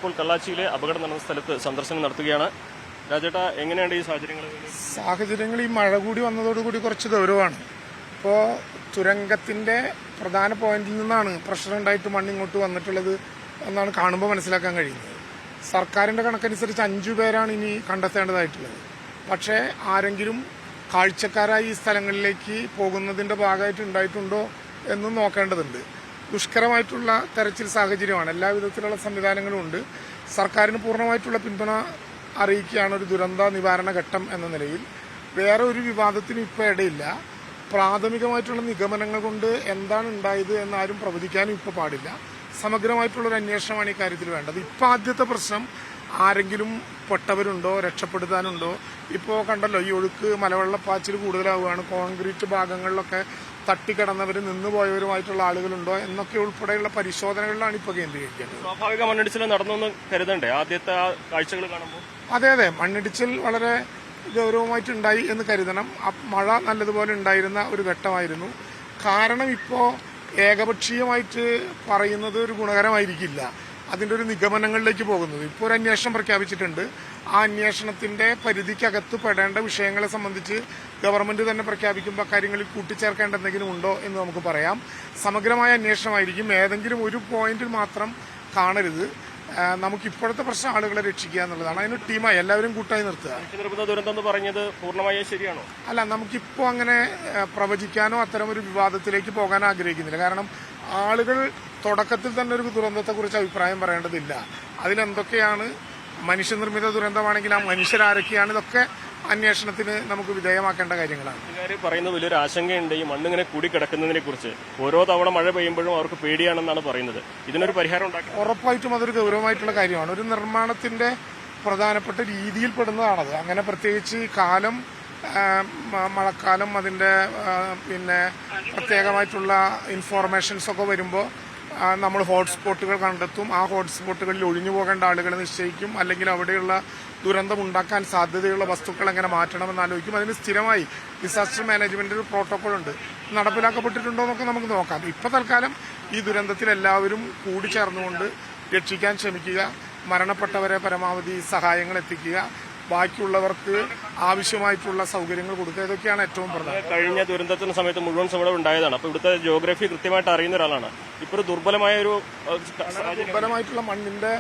ഇപ്പോൾ കള്ളാച്ചിയിലെ അപകടം നടന്ന സ്ഥലത്ത് സന്ദർശനം നടത്തുകയാണ്. രാജേട്ടാ, എങ്ങനെയാണ് ഈ സാഹചര്യങ്ങൾ? ഈ മഴ കൂടി വന്നതോടുകൂടി കുറച്ച് ഗൗരവമാണ്. ഇപ്പോൾ തുരങ്കത്തിന്റെ പ്രധാന പോയിന്റിൽ നിന്നാണ് പ്രഷർ ഉണ്ടായിട്ട് മണ്ണിങ്ങോട്ട് വന്നിട്ടുള്ളത് എന്നാണ് കാണുമ്പോൾ മനസ്സിലാക്കാൻ കഴിയുന്നത്. സർക്കാരിന്റെ കണക്കനുസരിച്ച് 5 പേരാണ് ഇനി കണ്ടെത്തേണ്ടതായിട്ടുള്ളത്. പക്ഷേ ആരെങ്കിലും കാഴ്ചക്കാരായി ഈ സ്ഥലങ്ങളിലേക്ക് പോകുന്നതിന്റെ ഭാഗമായിട്ട് ഉണ്ടായിട്ടുണ്ടോ എന്നും നോക്കേണ്ടതുണ്ട്. ദുഷ്കരമായിട്ടുള്ള തെരച്ചിൽ സാഹചര്യമാണ്. എല്ലാവിധത്തിലുള്ള സംവിധാനങ്ങളും ഉണ്ട്. സർക്കാരിന് പൂർണ്ണമായിട്ടുള്ള പിന്തുണ അറിയിക്കുകയാണ് ഒരു ദുരന്ത നിവാരണ ഘട്ടം എന്ന നിലയിൽ. വേറെ ഒരു വിവാദത്തിനും ഇപ്പോൾ ഇടയില്ല. പ്രാഥമികമായിട്ടുള്ള നിഗമനങ്ങൾ കൊണ്ട് എന്താണ് ഉണ്ടായത് എന്നാരും പ്രവചിക്കാനും ഇപ്പോൾ പാടില്ല. സമഗ്രമായിട്ടുള്ളൊരു അന്വേഷണമാണ് ഈ കാര്യത്തിൽ വേണ്ടത്. ഇപ്പം ആദ്യത്തെ പ്രശ്നം ആരെങ്കിലും പെട്ടവരുണ്ടോ, രക്ഷപ്പെടുത്താനുണ്ടോ? ഇപ്പോൾ കണ്ടല്ലോ, ഈ ഒഴുക്ക് മലവെള്ളപ്പാച്ചിൽ കൂടുതലാവുകയാണ്. കോൺക്രീറ്റ് ഭാഗങ്ങളിലൊക്കെ തട്ടിക്കിടന്നവർ നിന്നുപോയവരുമായിട്ടുള്ള ആളുകളുണ്ടോ എന്നൊക്കെ ഉൾപ്പെടെയുള്ള പരിശോധനകളിലാണ് ഇപ്പോൾ കേന്ദ്രീകരിക്കുന്നത്. സ്വാഭാവിക മണ്ണിടിച്ചിൽ നടന്നു കരുതണ്ടേ ആദ്യത്തെ കാഴ്ചകൾ കാണുമ്പോൾ? അതെ, മണ്ണിടിച്ചിൽ വളരെ ഗൗരവമായിട്ടുണ്ടായി എന്ന് കരുതണം. മഴ നല്ലതുപോലെ ഉണ്ടായിരുന്ന ഒരു ഘട്ടമായിരുന്നു. കാരണം ഇപ്പോൾ ഏകപക്ഷീയമായിട്ട് പറയുന്നത് ഒരു ഗുണകരമായിരിക്കില്ല. അതിൻ്റെ ഒരു നിഗമനങ്ങളിലേക്ക് പോകുന്നത്. ഇപ്പോൾ ഒരു അന്വേഷണം പ്രഖ്യാപിച്ചിട്ടുണ്ട്. ആ അന്വേഷണത്തിന്റെ പരിധിക്കകത്ത് പെടേണ്ട വിഷയങ്ങളെ സംബന്ധിച്ച് ഗവൺമെന്റ് തന്നെ പ്രഖ്യാപിക്കുമ്പോൾ കാര്യങ്ങളിൽ കൂട്ടിച്ചേർക്കേണ്ട എന്തെങ്കിലും ഉണ്ടോ എന്ന് നമുക്ക് പറയാം. സമഗ്രമായ അന്വേഷണമായിരിക്കും. ഏതെങ്കിലും ഒരു പോയിന്റിൽ മാത്രം കാണരുത്. നമുക്ക് ഇപ്പോഴത്തെ പ്രശ്നം ആളുകളെ രക്ഷിക്കുക എന്നുള്ളതാണ്. അതിന് ടീമായി എല്ലാവരും കൂട്ടായി നിർത്തുക. ദുരന്തം എന്ന് പറഞ്ഞത് പൂർണ്ണമായും ശരിയാണോ? അല്ല, നമുക്കിപ്പോൾ അങ്ങനെ പ്രവചിക്കാനോ അത്തരമൊരു വിവാദത്തിലേക്ക് പോകാൻ ആഗ്രഹിക്കുന്നില്ല. കാരണം ആളുകൾ തുടക്കത്തിൽ തന്നെ ഒരു ദുരന്തത്തെക്കുറിച്ച് അഭിപ്രായം പറയേണ്ടതില്ല. അതിലെന്തൊക്കെയാണ് മനുഷ്യനിർമ്മിത ദുരന്തമാണെങ്കിൽ ആ മനുഷ്യരാരൊക്കെയാണ്, ഇതൊക്കെ അന്വേഷണത്തിന് നമുക്ക് വിധേയമാക്കേണ്ട കാര്യങ്ങളാണ്. പറയുന്നത് വലിയൊരു ആശങ്കയുണ്ട് ഈ മണ്ണിങ്ങനെ കൂടിക്കിടക്കുന്നതിനെ കുറിച്ച്. ഓരോ തവണ മഴ പെയ്യുമ്പോഴും അവർക്ക് പേടിയാണെന്നാണ് പറയുന്നത്. ഇതിനൊരു പരിഹാരം ഉണ്ടാക്കി? ഉറപ്പായിട്ടും അതൊരു ഗൗരവമായിട്ടുള്ള കാര്യമാണ്. ഒരു നിർമ്മാണത്തിന്റെ പ്രധാനപ്പെട്ട രീതിയിൽ പെടുന്നതാണത്. അങ്ങനെ പ്രത്യേകിച്ച് കാലം, മഴക്കാലം, അതിന്റെ പ്രത്യേകമായിട്ടുള്ള ഇൻഫോർമേഷൻസ് ഒക്കെ വരുമ്പോൾ നമ്മൾ ഹോട്ട്സ്പോട്ടുകൾ കണ്ടെത്തും. ആ ഹോട്ട്സ്പോട്ടുകളിൽ ഒഴിഞ്ഞു പോകേണ്ട ആളുകളെ നിശ്ചയിക്കും. അല്ലെങ്കിൽ അവിടെയുള്ള ദുരന്തം ഉണ്ടാക്കാൻ സാധ്യതയുള്ള വസ്തുക്കൾ എങ്ങനെ മാറ്റണമെന്ന് ആലോചിക്കും. അതിന് സ്ഥിരമായി ഡിസാസ്റ്റർ മാനേജ്മെന്റ് ഒരു പ്രോട്ടോകോൾ ഉണ്ട്. നടപ്പിലാക്കപ്പെട്ടിട്ടുണ്ടോ എന്നൊക്കെ നമുക്ക് നോക്കാം. ഇപ്പൊ തൽക്കാലം ഈ ദുരന്തത്തിൽ എല്ലാവരും കൂടിച്ചേർന്നുകൊണ്ട് രക്ഷിക്കാൻ ശ്രമിക്കുക, മരണപ്പെട്ടവരെ പരമാവധി സഹായങ്ങൾ എത്തിക്കുക, ബാക്കിയുള്ളവർക്ക് ആവശ്യമായിട്ടുള്ള സൗകര്യങ്ങൾ കൊടുക്കുക. ഇതൊക്കെയാണ് ഏറ്റവും പ്രധാനം. കഴിഞ്ഞ ദുരന്തത്തിന് സമയത്ത് മുഴുവൻ സമരം ഉണ്ടായതാണ്. അപ്പൊ ഇവിടുത്തെ ജോഗ്രഫി കൃത്യമായിട്ട് അറിയുന്ന ഒരാളാണ്. ഇപ്പൊ ദുർബലമായിട്ടുള്ള മണ്ണിന്റെ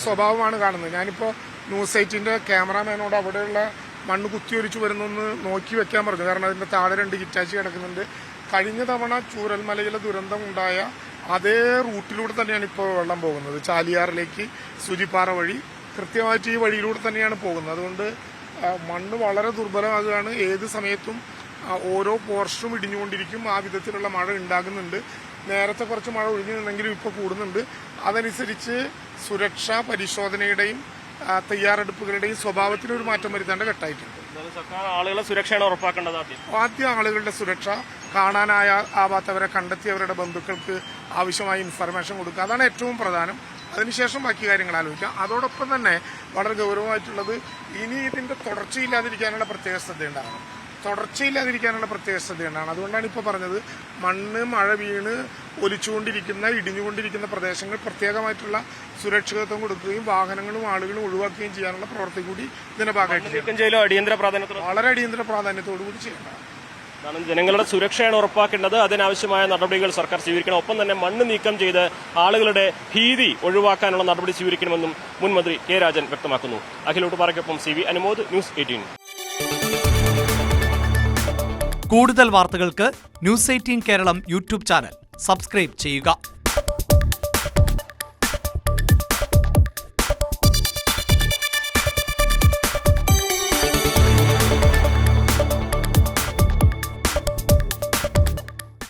സ്വഭാവമാണ് കാണുന്നത്. ഞാനിപ്പോ ന്യൂസ് 8ന്റെ ക്യാമറാമാനോട് അവിടെയുള്ള മണ്ണ് കുത്തിയൊലിച്ചു വരുന്നൊന്ന് നോക്കി വെക്കാൻ പറഞ്ഞു. കാരണം അതിന്റെ താഴെ 2 ഹിറ്റാച്ചി കിടക്കുന്നുണ്ട്. കഴിഞ്ഞ തവണ ചൂരൽമലയിലെ ദുരന്തം ഉണ്ടായ അതേ റൂട്ടിലൂടെ തന്നെയാണ് ഇപ്പോൾ വെള്ളം പോകുന്നത്. ചാലിയാറിലേക്ക് സൂചിപ്പാറ വഴി കൃത്യമായിട്ട് ഈ വഴിയിലൂടെ തന്നെയാണ് പോകുന്നത്. അതുകൊണ്ട് മണ്ണ് വളരെ ദുർബലമാകുകയാണ്. ഏത് സമയത്തും ഓരോ പോർഷനും ഇടിഞ്ഞുകൊണ്ടിരിക്കും. ആ വിധത്തിലുള്ള മഴ ഉണ്ടാകുന്നുണ്ട്. നേരത്തെ കുറച്ച് മഴ ഒഴിഞ്ഞു നിന്നെങ്കിലും ഇപ്പോൾ കൂടുന്നുണ്ട്. അതനുസരിച്ച് സുരക്ഷാ പരിശോധനയുടെയും തയ്യാറെടുപ്പുകളുടെയും സ്വഭാവത്തിനൊരു മാറ്റം വരുത്തേണ്ട ഘട്ടമായിട്ടുണ്ട്. ആളുകളുടെ സുരക്ഷയാണ് ഉറപ്പാക്കേണ്ടത്. ആദ്യം ആളുകളുടെ സുരക്ഷ, ആവാത്തവരെ കണ്ടെത്തി അവരുടെ ബന്ധുക്കൾക്ക് ആവശ്യമായ ഇൻഫർമേഷൻ കൊടുക്കുക. അതാണ് ഏറ്റവും പ്രധാനം. അതിനുശേഷം ബാക്കി കാര്യങ്ങൾ ആലോചിക്കാം. അതോടൊപ്പം തന്നെ വളരെ ഗൗരവമായിട്ടുള്ളത് ഇനി ഇതിന്റെ തുടർച്ചയില്ലാതിരിക്കാനുള്ള പ്രത്യേക ശ്രദ്ധയുണ്ടാകണം. അതുകൊണ്ടാണ് ഇപ്പോൾ പറഞ്ഞത്, മഴ വീണ് ഒലിച്ചുകൊണ്ടിരിക്കുന്ന, ഇടിഞ്ഞുകൊണ്ടിരിക്കുന്ന പ്രദേശങ്ങൾ പ്രത്യേകമായിട്ടുള്ള സുരക്ഷിതത്വം കൊടുക്കുകയും വാഹനങ്ങളും ആളുകളും ഒഴിവാക്കുകയും ചെയ്യാനുള്ള പ്രവൃത്തി കൂടി ഇതിന്റെ ഭാഗമായിട്ട് വളരെ അടിയന്തര പ്രാധാന്യത്തോടുകൂടി ചെയ്യേണ്ടതാണ്. ജനങ്ങളുടെ സുരക്ഷയാണ് ഉറപ്പാക്കേണ്ടത്. അതിനാവശ്യമായ നടപടികൾ സർക്കാർ സ്വീകരിക്കണം. ഒപ്പം തന്നെ മണ്ണ് നീക്കം ചെയ്ത് ആളുകളുടെ ഭീതി ഒഴിവാക്കാനുള്ള നടപടി സ്വീകരിക്കണമെന്നും മുൻ മന്ത്രി കെ രാജൻ വ്യക്തമാക്കുന്നു. അഖിലോട്ട് പാറയ്ക്കൊപ്പം CV അനുമോദ്, ന്യൂസ് 18. കൂടുതൽ വാർത്തകൾക്ക് news 18 Keralam YouTube channel subscribe ചെയ്യുക.